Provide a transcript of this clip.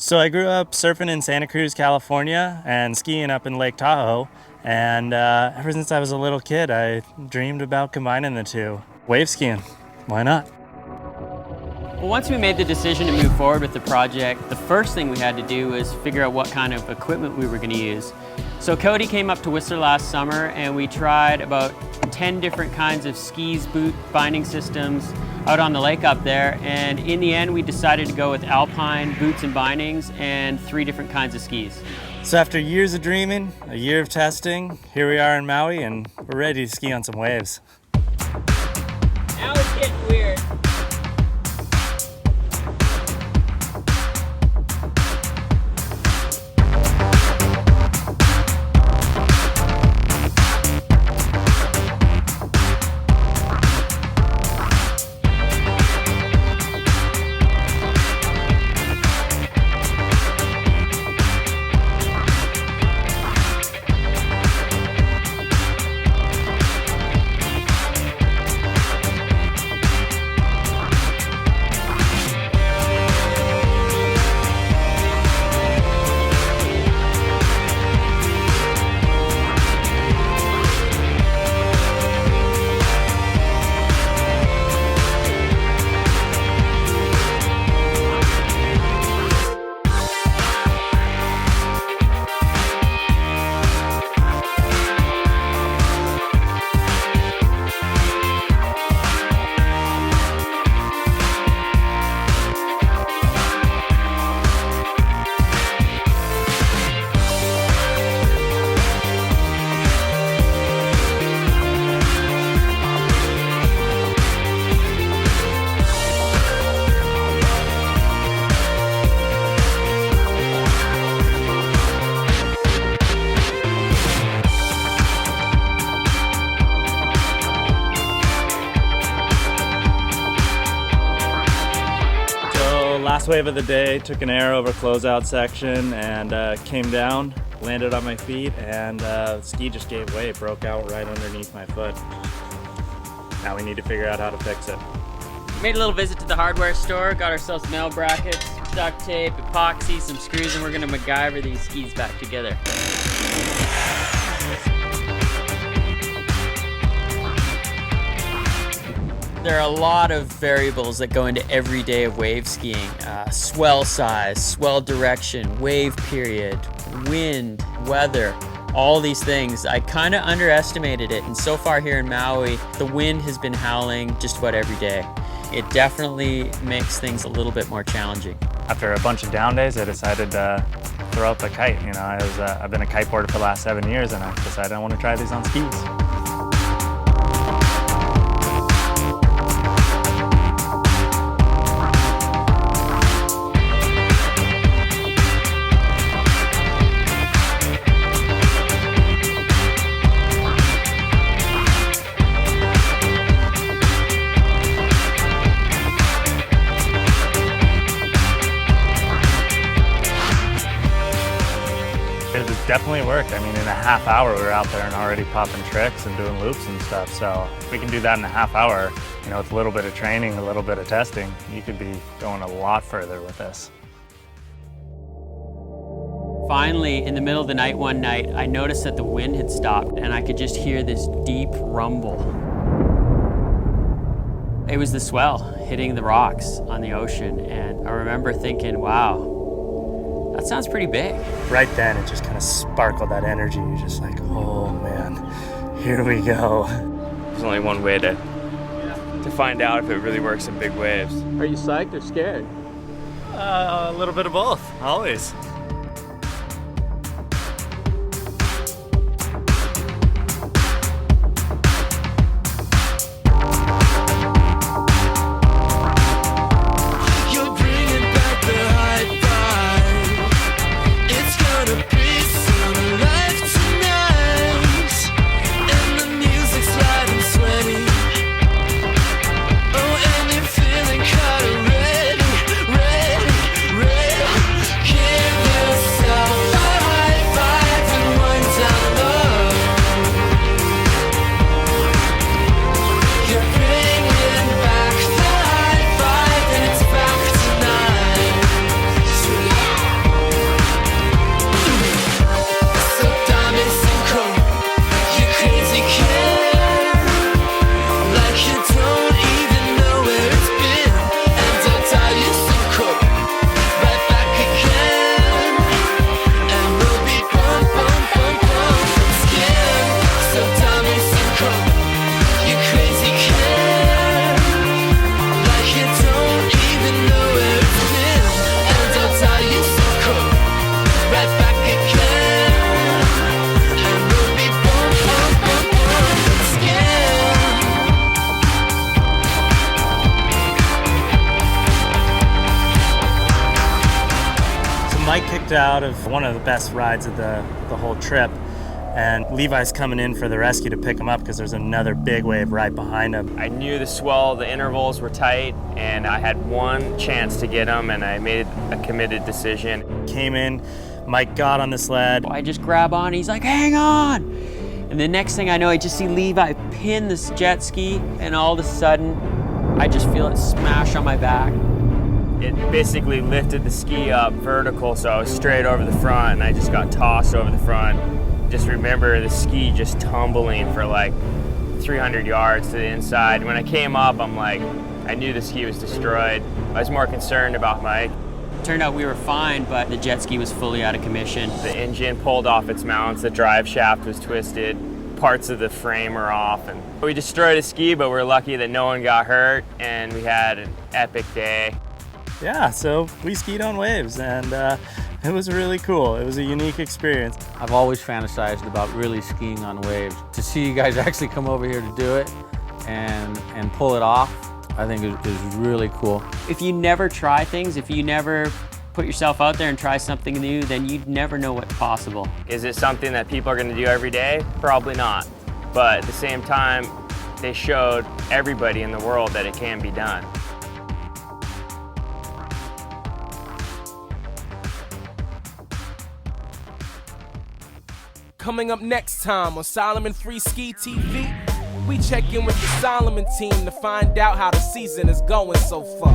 So I grew up surfing in Santa Cruz, California, and skiing up in Lake Tahoe. And ever since I was a little kid, I dreamed about combining the two. Wave skiing, why not? Well, once we made the decision to move forward with the project, the first thing we had to do was figure out what kind of equipment we were going to use. So Cody came up to Whistler last summer and we tried about 10 different kinds of skis, boot, binding systems out on the lake up there, and in the end we decided to go with alpine boots and bindings and 3 different kinds of skis. So after years of dreaming, a year of testing, here we are in Maui and we're ready to ski on some waves. Now it's getting weird. Last wave of the day, took an air over closeout section and came down, landed on my feet, and the ski just gave way, broke out right underneath my foot. Now we need to figure out how to fix it. Made a little visit to the hardware store, got ourselves nail brackets, duct tape, epoxy, some screws, and we're gonna MacGyver these skis back together. There are a lot of variables that go into every day of wave skiing. Swell size, swell direction, wave period, wind, weather, all these things. I kind of underestimated it, and so far here in Maui, the wind has been howling just about every day. It definitely makes things a little bit more challenging. After a bunch of down days, I decided to throw up a kite. You know, I've been a kiteboarder for the last 7 years, and I decided I want to try these on skis. It has definitely worked. I mean, in a half hour, we were out there and already popping tricks and doing loops and stuff. So if we can do that in a half hour, you know, with a little bit of training, a little bit of testing, you could be going a lot further with this. Finally, in the middle of the night one night, I noticed that the wind had stopped and I could just hear this deep rumble. It was the swell hitting the rocks on the ocean, and I remember thinking, wow, that sounds pretty big. Right then, it just kind of sparkled that energy. You're just like, oh man, here we go. There's only one way to find out if it really works in big waves. Are you psyched or scared? A little bit of both, always. Feeling kinda ready, ready, ready. Mike kicked out of one of the best rides of the whole trip, and Levi's coming in for the rescue to pick him up because there's another big wave right behind him. I knew the swell, the intervals were tight, and I had one chance to get him, and I made a committed decision. Came in, Mike got on the sled. I just grab on, he's like, hang on! And the next thing I know, I just see Levi pin this jet ski, and all of a sudden, I just feel it smash on my back. It basically lifted the ski up vertical, so I was straight over the front, and I just got tossed over the front. Just remember the ski just tumbling for like 300 yards to the inside. When I came up, I'm like, I knew the ski was destroyed. I was more concerned about Mike. Turned out we were fine, but the jet ski was fully out of commission. The engine pulled off its mounts, the drive shaft was twisted, parts of the frame are off, and we destroyed a ski, but we're lucky that no one got hurt, and we had an epic day. Yeah, so we skied on waves, and it was really cool. It was a unique experience. I've always fantasized about really skiing on waves. To see you guys actually come over here to do it and pull it off, I think is really cool. If you never try things, if you never put yourself out there and try something new, then you'd never know what's possible. Is it something that people are going to do every day? Probably not. But at the same time, they showed everybody in the world that it can be done. Coming up next time on Solomon FreeSkiG TV, we check in with the Solomon team to find out how the season is going so far.